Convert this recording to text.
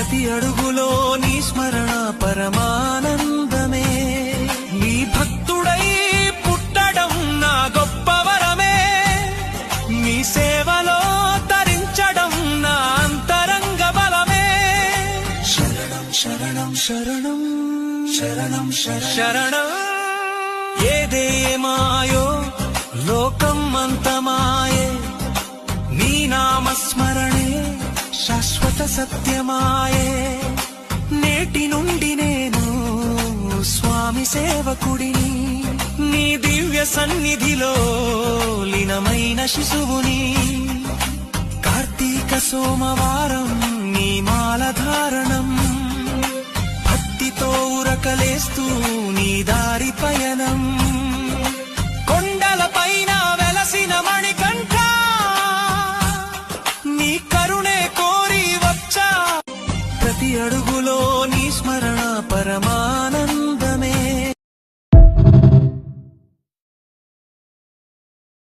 ప్రతి అడుగులో నీ స్మరణ పరమానందమే. నీ భక్తుడై పుట్టడం నా గొప్ప వరమే. నీ సేవలో తరించడం నా అంతరంగ బలమే. శరణం శరణం శరణం శరణం శరణం. ఏదేమాయో లోకం అంతమాయే, నీ నామస్మరణే శాశ్వత సత్యమాయే. నేటి నుండి నేను స్వామి సేవకుడిని, నీ దివ్య సన్నిధిలో లీనమైన శిశువుని. కార్తీక సోమవారం నీ మాలధారణం, భక్తితో ఉరకలేస్తూ నీ దారి పయనం. కొండలపైన వెలసిన మణికంఠ, నీ కరుణే కోరి వచ్చా. ప్రతి అడుగులో నీ స్మరణ పరమానంద